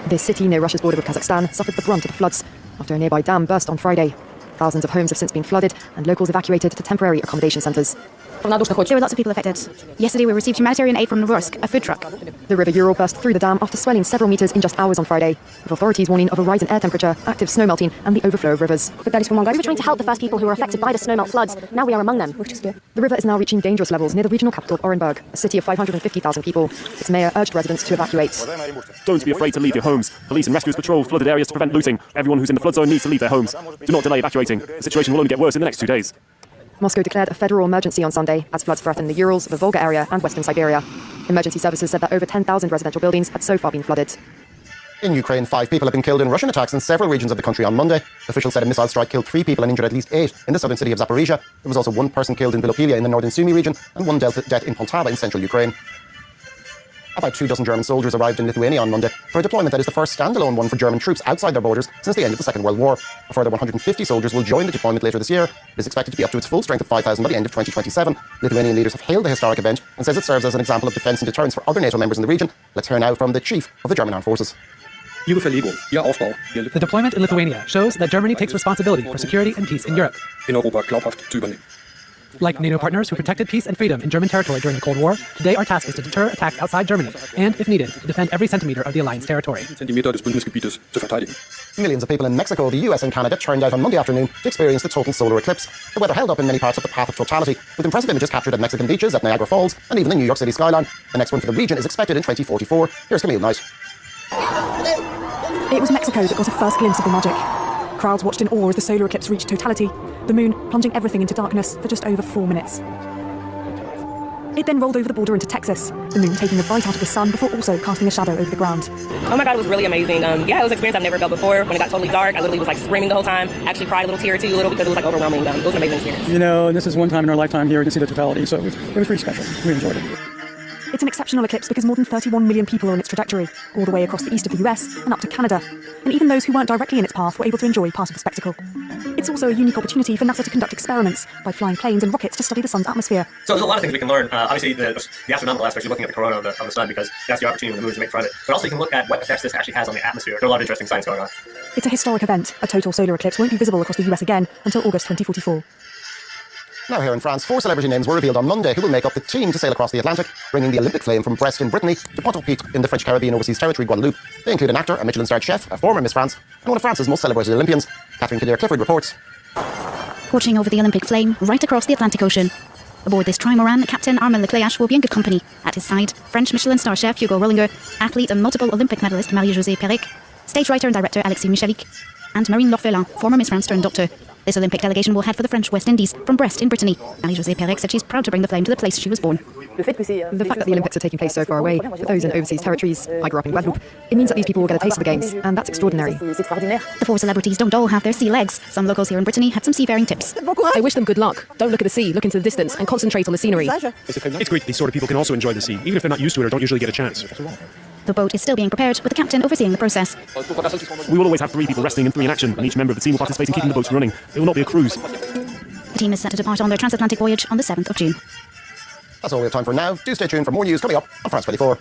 Speaker 8: This city near Russia's border with Kazakhstan suffered the brunt of the floods after a nearby dam burst on Friday. Thousands of homes have since been flooded, and locals evacuated to temporary accommodation centres.
Speaker 14: There were lots of people affected. Yesterday we received humanitarian aid from Novorossiysk, a food truck.
Speaker 8: The river Ural burst through the dam after swelling several metres in just hours on Friday, with authorities warning of a rise in air temperature, active snow melting and the overflow of rivers.
Speaker 14: We were trying to help the first people who were affected by the snowmelt floods. Now we are among them.
Speaker 8: The river is now reaching dangerous levels near the regional capital of Orenburg, a city of 550,000 people. Its mayor urged residents to evacuate.
Speaker 5: Don't be afraid to leave your homes. Police and rescuers patrol flooded areas to prevent looting. Everyone who's in the flood zone needs to leave their homes. Do not delay evacuating. The situation will only get worse in the next 2 days.
Speaker 8: Moscow declared a federal emergency on Sunday as floods threaten the Urals, the Volga area and western Siberia. Emergency services said that over 10,000 residential buildings had so far been flooded.
Speaker 24: In Ukraine, 5 people have been killed in Russian attacks in several regions of the country on Monday. Officials said a missile strike killed 3 people and injured at least 8 in the southern city of Zaporizhia. There was also 1 person killed in Bilopilia in the northern Sumy region and 1 death in Poltava in central Ukraine. About 24 German soldiers arrived in Lithuania on Monday for a deployment that is the first standalone one for German troops outside their borders since the end of the Second World War. A further 150 soldiers will join the deployment later this year. It is expected to be up to its full strength of 5,000 by the end of 2027. Lithuanian leaders have hailed the historic event and says it serves as an example of defence and deterrence for other NATO members in the region. Let's hear now from the chief of the German Armed Forces.
Speaker 13: The deployment in Lithuania shows that Germany takes responsibility for security and peace in Europe. Like NATO partners who protected peace and freedom in German territory during the Cold War, today our task is to deter attacks outside Germany and, if needed, to defend every centimetre of the alliance territory.
Speaker 24: Millions of people in Mexico, the US and Canada turned out on Monday afternoon to experience the total solar eclipse. The weather held up in many parts of the path of totality, with impressive images captured at Mexican beaches, at Niagara Falls, and even the New York City skyline. The next one for the region is expected in 2044. Here's Camille Knight.
Speaker 14: It was Mexico that got a first glimpse of the magic. Crowds watched in awe as the solar eclipse reached totality, the moon plunging everything into darkness for just over 4 minutes. It then rolled over the border into Texas, the moon taking the light out of the sun before also casting a shadow over the ground.
Speaker 10: Oh my God, it was really amazing. It was an experience I've never felt before. When it got totally dark, I literally was like screaming the whole time. Actually cried a little tear or two because it was like overwhelming. It was an amazing experience.
Speaker 12: And this is one time in our lifetime here we can see the totality, so it was pretty special. We enjoyed it.
Speaker 14: It's an exceptional eclipse because more than 31 million people are on its trajectory, all the way across the east of the US and up to Canada. And even those who weren't directly in its path were able to enjoy part of the spectacle. It's also a unique opportunity for NASA to conduct experiments by flying planes and rockets to study the sun's atmosphere.
Speaker 26: So there's a lot of things we can learn. Obviously, the astronomical aspects, you're looking at the corona of the sun because that's the opportunity when the moon is to make fun of it. But also you can look at what effects this actually has on the atmosphere. There are a lot of interesting science going on.
Speaker 14: It's a historic event. A total solar eclipse won't be visible across the US again until August 2044.
Speaker 24: Now here in France, 4 celebrity names were revealed on Monday who will make up the team to sail across the Atlantic, bringing the Olympic flame from Brest in Brittany to Pointe-au-Pitre in the French Caribbean Overseas Territory, Guadeloupe. They include an actor, a Michelin-starred chef, a former Miss France, and one of France's most celebrated Olympians. Catherine Kildare-Clifford reports.
Speaker 27: Watching over the Olympic flame right across the Atlantic Ocean. Aboard this trimaran, Captain Armand Lecléache will be in good company. At his side, French Michelin-star chef Hugo Rollinger, athlete and multiple Olympic medalist Marie-Josée Pérec, stage writer and director Alexis Michalik, and Marine L'Orphelin, former Miss France turned doctor. This Olympic delegation will head for the French West Indies from Brest in Brittany. Marie-Josée Pérec said she's proud to bring the flame to the place she was born.
Speaker 8: The fact that the Olympics are taking place so far away, for those in overseas territories, I grew up in Guadeloupe, it means that these people will get a taste of the games, and that's extraordinary.
Speaker 27: The four celebrities don't all have their sea legs. Some locals here in Brittany had some seafaring tips.
Speaker 6: I wish them good luck. Don't look at the sea, look into the distance and concentrate on the scenery.
Speaker 5: It's great that these sort of people can also enjoy the sea, even if they're not used to it or don't usually get a chance.
Speaker 27: The boat is still being prepared, with the captain overseeing the process.
Speaker 5: We will always have 3 people resting and 3 in action, and each member of the team will participate in keeping the boats running. It will not be a cruise.
Speaker 27: The team is set to depart on their transatlantic voyage on the 7th of June.
Speaker 24: That's all we have time for now. Do stay tuned for more news coming up on France 24.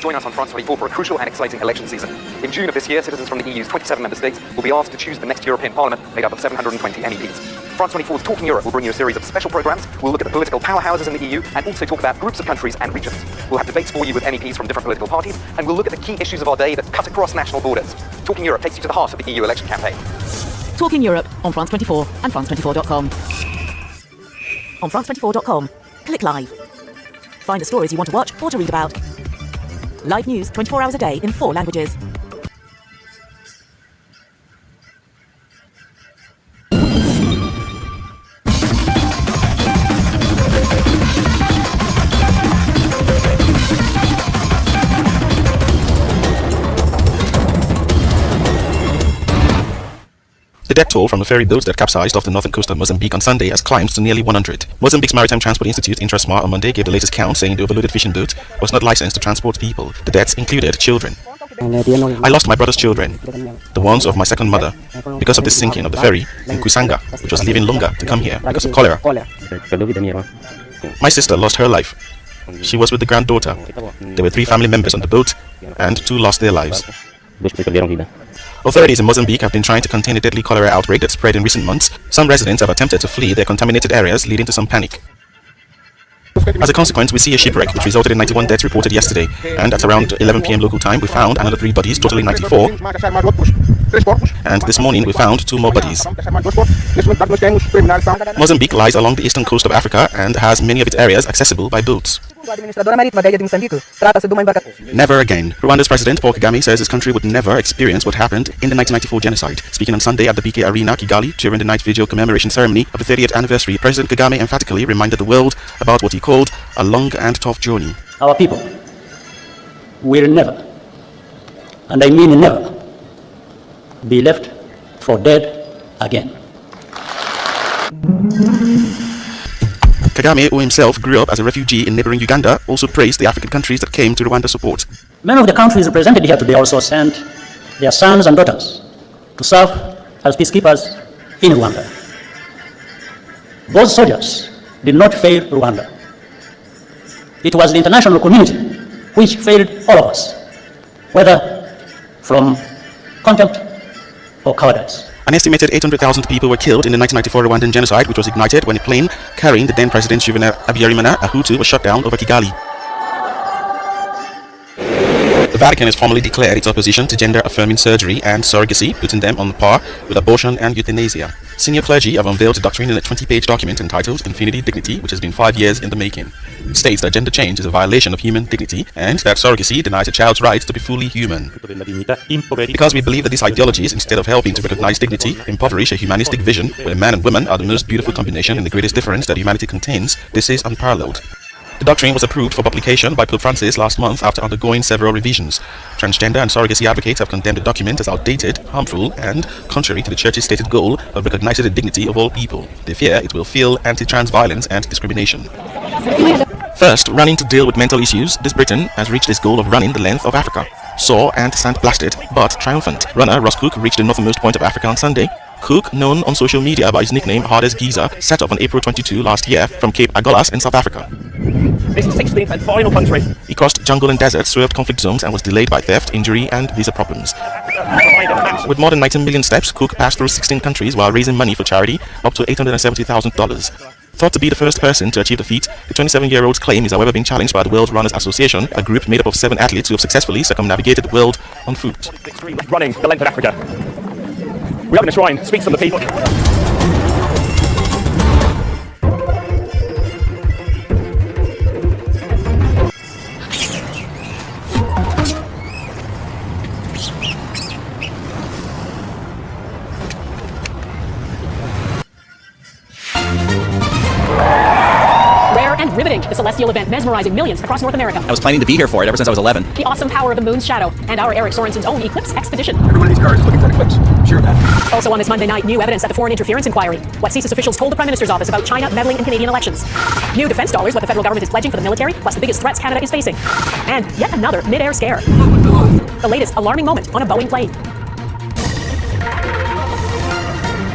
Speaker 2: Join us on France 24 for a crucial and exciting election season. In June of this year, citizens from the EU's 27 member states will be asked to choose the next European Parliament made up of 720 MEPs. France 24's Talking Europe will bring you a series of special programmes. We'll look at the political powerhouses in the EU and also talk about groups of countries and regions. We'll have debates for you with MEPs from different political parties, and we'll look at the key issues of our day that cut across national borders. Talking Europe takes you to the heart of the EU election campaign.
Speaker 7: Talking Europe on France 24 and France24.com. On France24.com, click live. Find the stories you want to watch or to read about. Live news 24 hours a day in 4 languages.
Speaker 3: The death toll from the ferry boats that capsized off the northern coast of Mozambique on Sunday has climbed to nearly 100. Mozambique's Maritime Transport Institute, Intrasmar, on Monday gave the latest count, saying the overloaded fishing boat was not licensed to transport people. The deaths included children. I lost my brother's children, the ones of my second mother, because of the sinking of the ferry in Kusanga, which was leaving longer to come here because of cholera. My sister lost her life. She was with the granddaughter. There were 3 family members on the boat, and 2 lost their lives. Authorities in Mozambique have been trying to contain a deadly cholera outbreak that spread in recent months. Some residents have attempted to flee their contaminated areas, leading to some panic. As a consequence, we see a shipwreck which resulted in 91 deaths reported yesterday, and at around 11 p.m. local time we found another 3 bodies, totaling 94, and this morning we found 2 more bodies. Mozambique lies along the eastern coast of Africa and has many of its areas accessible by boats. Never again. Rwanda's President Paul Kagame says his country would never experience what happened in the 1994 genocide. Speaking on Sunday at the BK Arena, Kigali, during the night vigil commemoration ceremony of the 30th anniversary, President Kagame emphatically reminded the world about what he called a long and tough journey.
Speaker 11: Our people will never, and I mean never, be left for dead again.
Speaker 3: Kagame, who himself grew up as a refugee in neighboring Uganda, also praised the African countries that came to Rwanda's support.
Speaker 11: Many of the countries represented here today also sent their sons and daughters to serve as peacekeepers in Rwanda. Those soldiers did not fail Rwanda. It was the international community which failed all of us, whether from contempt or cowardice.
Speaker 3: An estimated 800,000 people were killed in the 1994 Rwandan genocide, which was ignited when a plane carrying the then President Juvenal Habyarimana, a Hutu, was shot down over Kigali. The Vatican has formally declared its opposition to gender-affirming surgery and surrogacy, putting them on par with abortion and euthanasia. Senior clergy have unveiled a doctrine in a 20-page document entitled Infinity Dignity, which has been 5 years in the making. It states that gender change is a violation of human dignity and that surrogacy denies a child's right to be fully human. Because we believe that these ideologies, instead of helping to recognize dignity, impoverish a humanistic vision where man and woman are the most beautiful combination and the greatest difference that humanity contains, this is unparalleled. The doctrine was approved for publication by Pope Francis last month after undergoing several revisions. Transgender and surrogacy advocates have condemned the document as outdated, harmful, and contrary to the Church's stated goal of recognizing the dignity of all people. They fear it will fuel anti-trans violence and discrimination. First, running to deal with mental issues, this Britain has reached its goal of running the length of Africa. Sore and sand-blasted, but triumphant. Runner Ross Cook reached the northernmost point of Africa on Sunday. Cook, known on social media by his nickname Hardest Geezer, set off on April 22 last year from Cape Agulhas in South Africa.
Speaker 26: This is 16th and final country.
Speaker 3: He crossed jungle and desert, swerved conflict zones, and was delayed by theft, injury, and visa problems. With more than 19 million steps, Cook passed through 16 countries while raising money for charity, up to $870,000. Thought to be the first person to achieve the feat, the 27-year-old's claim is however being challenged by the World Runners Association, a group made up of 7 athletes who have successfully circumnavigated the world on foot.
Speaker 26: Running the length of Africa. We open a shrine, speaks from the people.
Speaker 9: Riveting, the celestial event mesmerizing millions across North America.
Speaker 4: I was planning to be here for it ever since I was 11.
Speaker 9: The awesome power of the moon's shadow, and our Eric Sorensen's own eclipse expedition.
Speaker 25: Every one of these cars is looking for an eclipse. Sure of that.
Speaker 9: Also on this Monday night, new evidence at the Foreign Interference Inquiry. What CSIS officials told the Prime Minister's office about China meddling in Canadian elections. New defense dollars, what the federal government is pledging for the military, plus the biggest threats Canada is facing. And yet another mid-air scare. The latest alarming moment on a Boeing plane.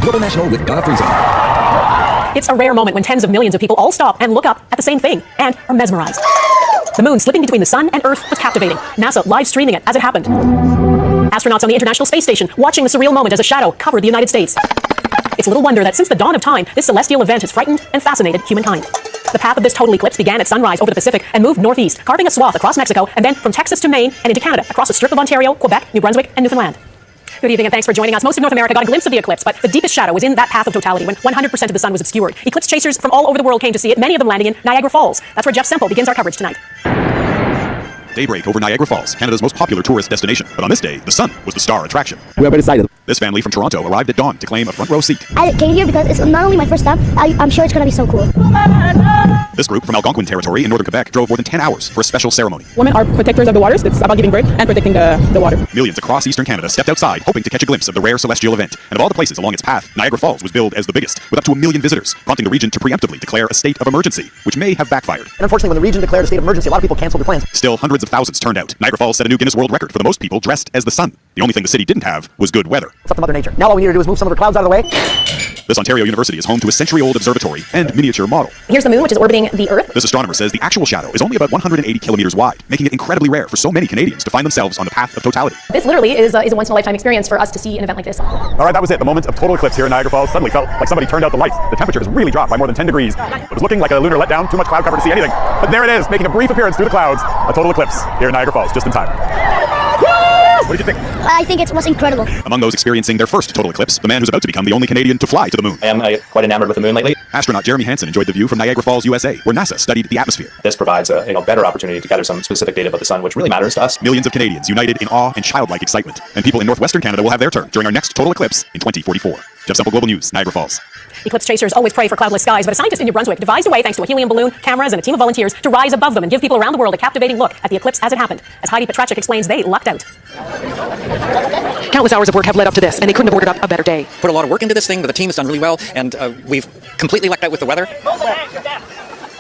Speaker 15: Global National with Donna Friesen.
Speaker 9: It's a rare moment when tens of millions of people all stop and look up at the same thing and are mesmerized. The moon slipping between the sun and Earth was captivating. NASA live streaming it as it happened. Astronauts on the International Space Station watching the surreal moment as a shadow covered the United States. It's little wonder that since the dawn of time, this celestial event has frightened and fascinated humankind. The path of this total eclipse began at sunrise over the Pacific and moved northeast, carving a swath across Mexico and then from Texas to Maine and into Canada, across a strip of Ontario, Quebec, New Brunswick, and Newfoundland. Good evening and thanks for joining us. Most of North America got a glimpse of the eclipse, but the deepest shadow was in that path of totality when 100% of the sun was obscured. Eclipse chasers from all over the world came to see it, many of them landing in Niagara Falls. That's where Jeff Semple begins our coverage tonight.
Speaker 3: Daybreak over Niagara Falls, Canada's most popular tourist destination. But on this day, the sun was the star attraction.
Speaker 17: We are very excited.
Speaker 3: This family from Toronto arrived at dawn to claim a front row seat.
Speaker 19: I came here because it's not only my first time, I'm sure it's going to be so cool.
Speaker 3: This group from Algonquin territory in northern Quebec drove more than 10 hours for a special ceremony.
Speaker 20: Women are protectors of the waters. It's about giving birth and protecting the water.
Speaker 3: Millions across eastern Canada stepped outside, hoping to catch a glimpse of the rare celestial event. And of all the places along its path, Niagara Falls was billed as the biggest, with up to 1 million visitors, prompting the region to preemptively declare a state of emergency, which may have backfired.
Speaker 17: And unfortunately, when the region declared a state of emergency, a lot of people canceled their plans.
Speaker 3: Still, hundreds of thousands turned out. Niagara Falls set a new Guinness World Record for the most people dressed as the sun. The only thing the city didn't have was good weather.
Speaker 17: It's up to Mother Nature. Now all we need to do is move some of the clouds out of the way.
Speaker 3: This Ontario University is home to a century-old observatory and miniature model.
Speaker 9: Here's the moon, which is orbiting the Earth.
Speaker 3: This astronomer says the actual shadow is only about 180 kilometers wide, making it incredibly rare for so many Canadians to find themselves on the path of totality.
Speaker 9: This literally is a once-in-a-lifetime experience for us to see an event like this.
Speaker 18: All right, that was it. The moment of total eclipse here in Niagara Falls suddenly felt like somebody turned out the lights. The temperature has really dropped by more than 10 degrees. It was looking like a lunar letdown, too much cloud cover to see anything. But there it is, making a brief appearance through the clouds. A total eclipse here in Niagara Falls, just in time. What did you think?
Speaker 19: I think it was incredible.
Speaker 3: Among those experiencing their first total eclipse, the man who's about to become the only Canadian to fly to the moon.
Speaker 26: I am quite enamored with the moon lately.
Speaker 3: Astronaut Jeremy Hansen enjoyed the view from Niagara Falls, USA, where NASA studied the atmosphere.
Speaker 26: This provides a better opportunity to gather some specific data about the sun, which really matters to us.
Speaker 3: Millions of Canadians united in awe and childlike excitement. And people in northwestern Canada will have their turn during our next total eclipse in 2044. Jeff Semple, Global News, Niagara Falls.
Speaker 9: Eclipse chasers always pray for cloudless skies, but a scientist in New Brunswick devised a way, thanks to a helium balloon, cameras, and a team of volunteers, to rise above them and give people around the world a captivating look at the eclipse as it happened. As Heidi Petrachik explains, they lucked out. Countless hours of work have led up to this, and they couldn't have ordered up a better day.
Speaker 25: Put a lot of work into this thing, but the team has done really well, and we've completely lucked out with the weather.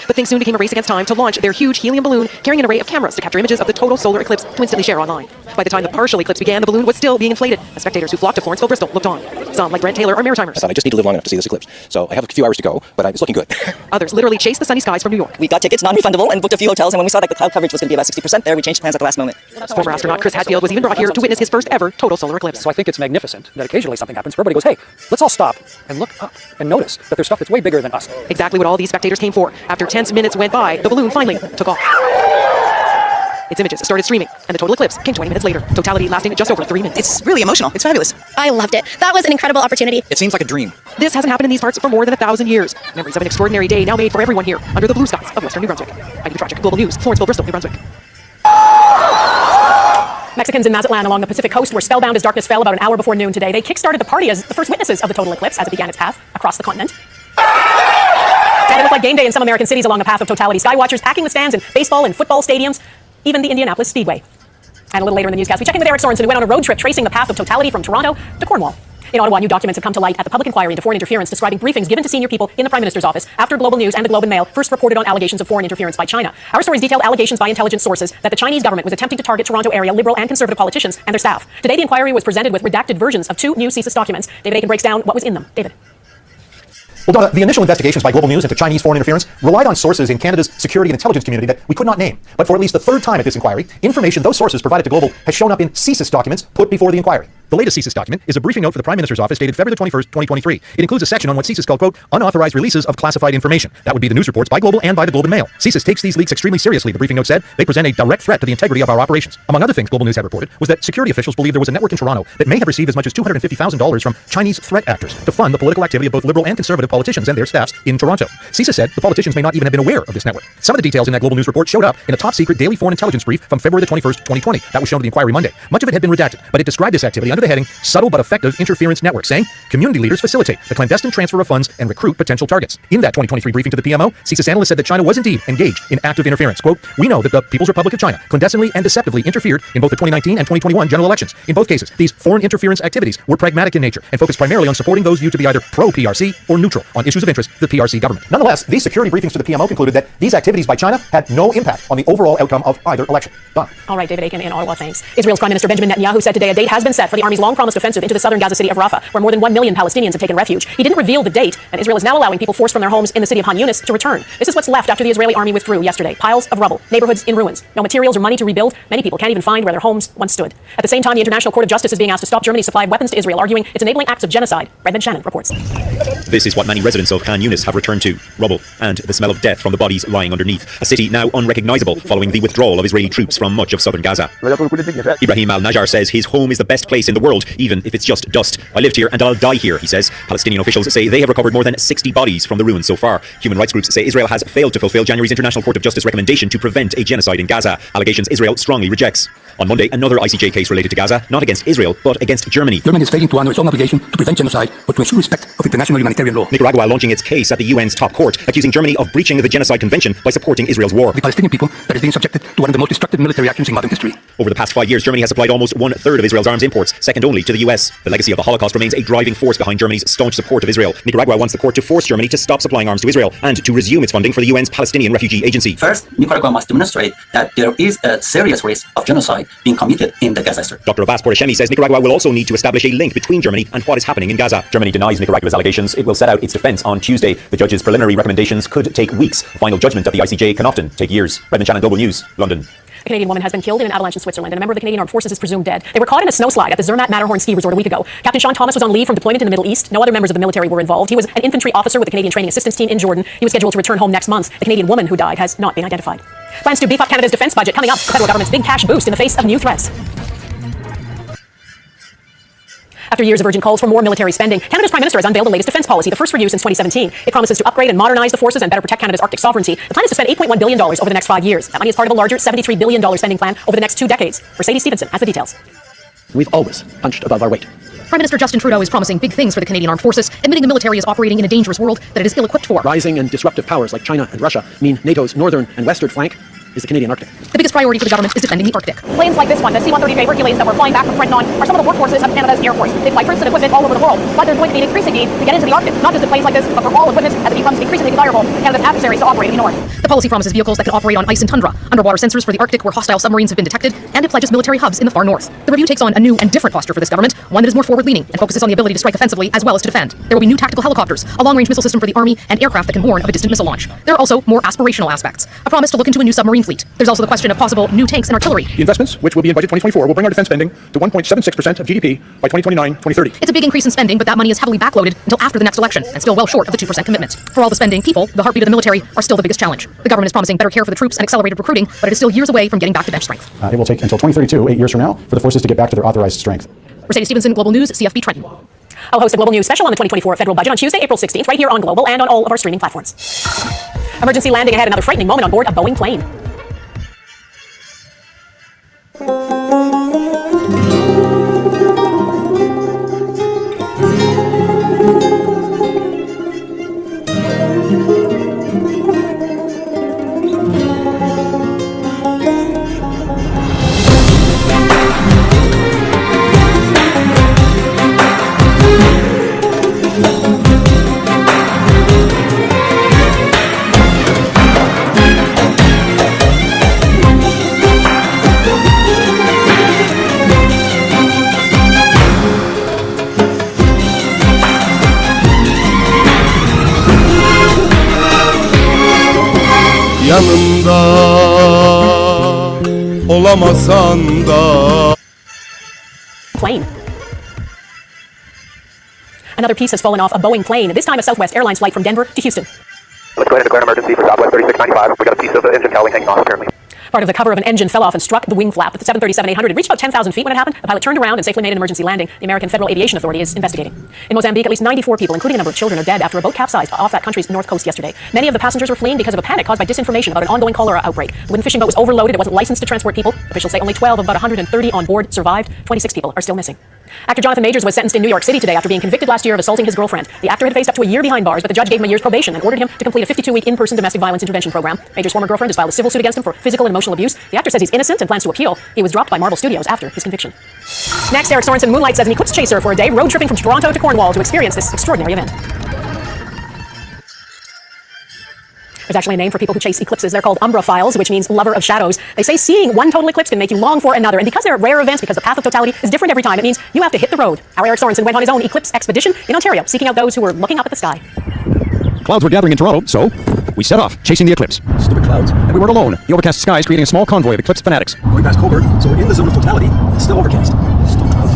Speaker 9: But things soon became a race against time to launch their huge helium balloon carrying an array of cameras to capture images of the total solar eclipse to instantly share online. By the time the partial eclipse began, the balloon was still being inflated as spectators who flocked to Florenceville, Bristol looked on. Some, like Brent Taylor, are Maritimers.
Speaker 25: I thought I just need to live long enough to see this eclipse. So I have a few hours to go, but it's looking good.
Speaker 9: Others literally chased the sunny skies from New York.
Speaker 21: We got tickets, non-refundable, and booked a few hotels, and when we saw that the cloud coverage was going to be about 60% there, we changed plans at the last moment.
Speaker 9: Former astronaut Chris Hadfield was even brought here to witness his first ever total solar eclipse.
Speaker 12: So I think it's magnificent that occasionally something happens where everybody goes, hey, let's all stop and look up and notice that there's stuff that's way bigger than us.
Speaker 9: Exactly what all these spectators came for. After tense minutes went by, the balloon finally took off. Its images started streaming, and the total eclipse came 20 minutes later, totality lasting just over 3 minutes.
Speaker 21: It's really emotional. It's fabulous. I loved it. That was an incredible opportunity.
Speaker 25: It seems like a dream.
Speaker 9: This hasn't happened in these parts for more than 1,000 years. Memories of an extraordinary day now made for everyone here, under the blue skies of western New Brunswick. Heidi Petrachik, Global News, Florenceville, Bristol, New Brunswick. Mexicans in Mazatlan along the Pacific coast were spellbound as darkness fell about an hour before noon today. They kick-started the party as the first witnesses of the total eclipse as it began its path across the continent. It looked like game day in some American cities along the path of totality. Skywatchers packing the stands in baseball and football stadiums, even the Indianapolis Speedway. And a little later in the newscast, we check in with Eric Sorensen, who went on a road trip tracing the path of totality from Toronto to Cornwall. In Ottawa, new documents have come to light at the public inquiry into foreign interference, describing briefings given to senior people in the Prime Minister's office after Global News and the Globe and Mail first reported on allegations of foreign interference by China. Our stories detailed allegations by intelligence sources that the Chinese government was attempting to target Toronto area Liberal and Conservative politicians and their staff. Today, the inquiry was presented with redacted versions of 2 new CSIS documents. David Aiken breaks down what was in them. David.
Speaker 17: Well, Donna, the initial investigations by Global News into Chinese foreign interference relied on sources in Canada's security and intelligence community that we could not name. But for at least the third time at this inquiry, information those sources provided to Global has shown up in CSIS documents put before the inquiry. The latest CSIS document is a briefing note for the Prime Minister's office dated February 21st, 2023. It includes a section on what CSIS called, quote, unauthorized releases of classified information. That would be the news reports by Global and by the Globe and Mail. CSIS takes these leaks extremely seriously, the briefing note said. They present a direct threat to the integrity of our operations. Among other things Global News had reported was that security officials believe there was a network in Toronto that may have received as much as $250,000 from Chinese threat actors to fund the political activity of both Liberal and Conservative politicians and their staffs in Toronto. CSIS said the politicians may not even have been aware of this network. Some of the details in that Global News report showed up in a top-secret daily foreign intelligence brief from February 21st, 2020. That was shown to the inquiry Monday. Much of it had been redacted, but it described this activity under the heading Subtle but Effective Interference Network, saying community leaders facilitate the clandestine transfer of funds and recruit potential targets. In that 2023 briefing to the PMO, CSIS analysts said that China was indeed engaged in active interference. Quote, we know that the People's Republic of China clandestinely and deceptively interfered in both the 2019 and 2021 general elections. In both cases, these foreign interference activities were pragmatic in nature and focused primarily on supporting those viewed to be either pro-PRC or neutral on issues of interest to the PRC government. Nonetheless, these security briefings to the PMO concluded that these activities by China had no impact on the overall outcome of either election. Done.
Speaker 9: All right, David Aiken in Ottawa, thanks. Israel's Prime Minister Benjamin Netanyahu said today a date has been set for the army's long-promised offensive into the southern Gaza city of Rafah, where more than 1 million Palestinians have taken refuge. He didn't reveal the date, and Israel is now allowing people forced from their homes in the city of Han Yunis to return. This is what's left after the Israeli army withdrew yesterday. Piles of rubble, neighborhoods in ruins, no materials or money to rebuild. Many people can't even find where their homes once stood. At the same time, the International Court of Justice is being asked to stop Germany's supply of weapons to Israel, arguing it's enabling acts of genocide. Redmond Shannon reports.
Speaker 1: This is what many residents of Khan Yunis have returned to: rubble and the smell of death from the bodies lying underneath. A city now unrecognizable following the withdrawal of Israeli troops from much of southern Gaza. Ibrahim al-Najjar says his home is the best place in the world, even if it's just dust. I lived here and I'll die here, he says. Palestinian officials say they have recovered more than 60 bodies from the ruins so far. Human rights groups say Israel has failed to fulfill January's International Court of Justice recommendation to prevent a genocide in Gaza. Allegations Israel strongly rejects. On Monday, another ICJ case related to Gaza, not against Israel, but against Germany.
Speaker 15: Germany is failing to honor its own obligation to prevent genocide, but to ensure respect of international humanitarian law.
Speaker 1: Nicaragua launching its case at the UN's top court, accusing Germany of breaching the Genocide Convention by supporting Israel's war.
Speaker 15: The Palestinian people that is being subjected to one of the most destructive military actions in modern history.
Speaker 1: Over the past 5 years, Germany has supplied almost 1/3 of Israel's arms imports, second only to the US. The legacy of the Holocaust remains a driving force behind Germany's staunch support of Israel. Nicaragua wants the court to force Germany to stop supplying arms to Israel and to resume its funding for the UN's Palestinian Refugee Agency.
Speaker 10: First, Nicaragua must demonstrate that there is a serious risk of genocide being committed in the Gaza Strip.
Speaker 1: Dr. Abbas Portashemi says Nicaragua will also need to establish a link between Germany and what is happening in Gaza. Germany denies Nicaragua's allegations. It will set out its defense on Tuesday. The judge's preliminary recommendations could take weeks. Final judgment at the ICJ can often take years. Redmond Shannon, Global News, London.
Speaker 9: A Canadian woman has been killed in an avalanche in Switzerland, and a member of the Canadian Armed Forces is presumed dead. They were caught in a snowslide at the Zermatt Matterhorn ski resort a week ago. Captain Sean Thomas was on leave from deployment in the Middle East. No other members of the military were involved. He was an infantry officer with the Canadian Training Assistance Team in Jordan. He was scheduled to return home next month. The Canadian woman who died has not been identified. Plans to beef up Canada's defense budget coming up. The federal government's big cash boost in the face of new threats. After years of urgent calls for more military spending, Canada's Prime Minister has unveiled the latest defence policy, the first for you since 2017. It promises to upgrade and modernise the forces and better protect Canada's Arctic sovereignty. The plan is to spend $8.1 billion over the next 5 years. That money is part of a larger $73 billion spending plan over the next 2 decades. Mercedes Stevenson has the details.
Speaker 12: We've always punched above our weight.
Speaker 8: Prime Minister Justin Trudeau is promising big things for the Canadian Armed Forces, admitting the military is operating in a dangerous world that it is ill-equipped for.
Speaker 12: Rising and disruptive powers like China and Russia mean NATO's northern and western flank is the Canadian Arctic.
Speaker 8: The biggest priority for the government is defending the Arctic.
Speaker 9: Planes like this one, the C-130J Hercules that we're flying back from Trenton on, are some of the workhorses of Canada's Air Force. They fly troops and equipment all over the world, but there's going to be an increasing need to get into the Arctic, not just in planes like this, but for all equipment as it becomes increasingly desirable for Canada's adversaries to operate in the North.
Speaker 8: The policy promises vehicles that can operate on ice and tundra, underwater sensors for the Arctic where hostile submarines have been detected, and it pledges military hubs in the far north. The review takes on a new and different posture for this government, one that is more forward-leaning and focuses on the ability to strike offensively as well as to defend. There will be new tactical helicopters, a long-range missile system for the Army, and aircraft that can warn of a distant missile launch. There are also more aspirational aspects. A promise to look into a new submarine fleet. There's also the question of possible new tanks and artillery.
Speaker 12: The investments, which will be in budget 2024, will bring our defense spending to 1.76% of GDP by 2029-2030.
Speaker 8: It's a big increase in spending, but that money is heavily backloaded until after the next election, and still well short of the 2% commitment. For all the spending, people, the heartbeat of the military, are still the biggest challenge. The government is promising better care for the troops and accelerated recruiting, but it is still years away from getting back to bench strength.
Speaker 17: It will take until 2032, 8 years from now, for the forces to get back to their authorized strength.
Speaker 8: Mercedes Stevenson, Global News, CFB Trenton.
Speaker 9: I'll host a Global News special on the 2024 federal budget on Tuesday, April 16th, right here on Global and on all of our streaming platforms. Emergency landing ahead, another frightening moment on board a Boeing plane.
Speaker 13: Yanımda olamasan da.
Speaker 9: Plane. Another piece has fallen off a Boeing plane, this time a Southwest Airlines flight from Denver to Houston.
Speaker 2: Let's go ahead and declare an emergency for Southwest 3695. We got a piece of the engine cowling hanging off apparently.
Speaker 9: Part of the cover of an engine fell off and struck the wing flap with the 737-800. It reached about 10,000 feet when it happened. The pilot turned around and safely made an emergency landing. The American Federal Aviation Authority is investigating. In Mozambique, at least 94 people, including a number of children, are dead after a boat capsized off that country's north coast yesterday. Many of the passengers were fleeing because of a panic caused by disinformation about an ongoing cholera outbreak. The wooden fishing boat was overloaded. It wasn't licensed to transport people. Officials say only 12 of about 130 on board survived. 26 people are still missing. Actor Jonathan Majors was sentenced in New York City today after being convicted last year of assaulting his girlfriend. The actor had faced up to a year behind bars, but the judge gave him a year's probation and ordered him to complete a 52-week in-person domestic violence intervention program. Majors' former girlfriend has filed a civil suit against him for physical and emotional abuse. The actor says he's innocent and plans to appeal. He was dropped by Marvel Studios after his conviction. Next, Eric Sorensen moonlights as an eclipse chaser for a day, road tripping from Toronto to Cornwall to experience this extraordinary event. There's actually a name for people who chase eclipses. They're called umbrophiles, which means lover of shadows. They say seeing one total eclipse can make you long for another. And because they're rare events, because the path of totality is different every time, it means you have to hit the road. Our Eric Sorensen went on his own eclipse expedition in Ontario, seeking out those who were looking up at the sky.
Speaker 17: Clouds were gathering in Toronto, so we set off, chasing the eclipse. Stupid clouds. And we weren't alone. The overcast sky is creating a small convoy of eclipse fanatics. Going past Coburg, so we're in the zone of totality. It's still overcast. Still clouds.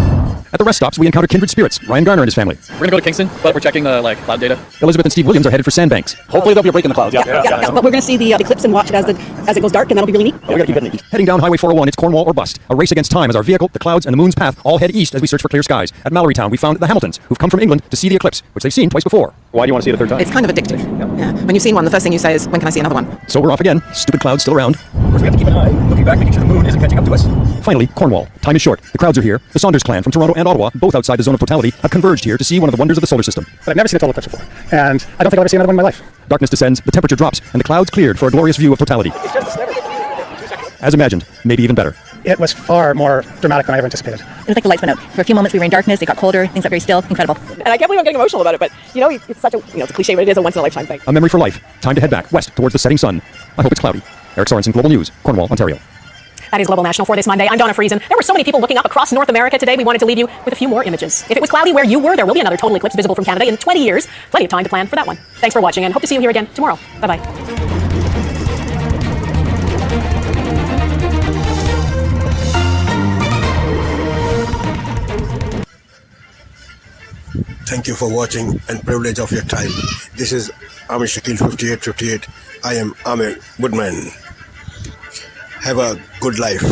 Speaker 17: At the rest stops, we encounter kindred spirits, Ryan Garner and his family.
Speaker 5: We're gonna go to Kingston, but we're checking cloud data.
Speaker 17: Elizabeth and Steve Williams are headed for Sandbanks.
Speaker 12: Hopefully there'll be a break in the clouds.
Speaker 20: Yeah. But we're going to see the eclipse and watch it as it goes dark, and that'll be really neat.
Speaker 12: We gotta keep it neat.
Speaker 17: Heading down Highway 401, it's Cornwall or bust. A race against time as our vehicle, the clouds, and the moon's path all head east as we search for clear skies. At Mallorytown, we found the Hamiltons, who've come from England to see the eclipse, which they've seen twice before. Why do you want to see it a third time?
Speaker 20: It's kind of addictive. Yeah. When you've seen one, the first thing you say is, when can I see another one?
Speaker 17: So we're off again. Stupid clouds still around.
Speaker 12: Of course, we have to keep an eye looking back, making sure the moon isn't catching up to us.
Speaker 17: Finally, Cornwall. Time is short. The crowds are here. The Saunders clan from Toronto and Ottawa, both outside the zone of totality, have converged here to see one of the wonders of the solar system.
Speaker 12: But I've never seen a total eclipse before, and I don't think I'll ever see another one in my life.
Speaker 17: Darkness descends, the temperature drops, and the clouds cleared for a glorious view of totality. As imagined, maybe even better.
Speaker 12: It was far more dramatic than I ever anticipated.
Speaker 21: It was like the lights went out. For a few moments we were in darkness, it got colder, things got very still, incredible.
Speaker 20: And I can't believe I'm getting emotional about it, but it's such a, it's a cliche, but it is a once-in-a-lifetime thing.
Speaker 17: A memory for life. Time to head back west towards the setting sun. I hope it's cloudy. Eric Sorensen, Global News, Cornwall, Ontario.
Speaker 9: That is Global National for this Monday. I'm Donna Friesen. There were so many people looking up across North America today, we wanted to leave you with a few more images. If it was cloudy where you were, there will be another total eclipse visible from Canada in 20 years. Plenty of time to plan for that one. Thanks for watching, and hope to see you here again tomorrow. Bye-bye.
Speaker 13: Thank you for watching and privilege of your time. This is Amir Shakil 5858. I am Amir Goodman. Have a good life.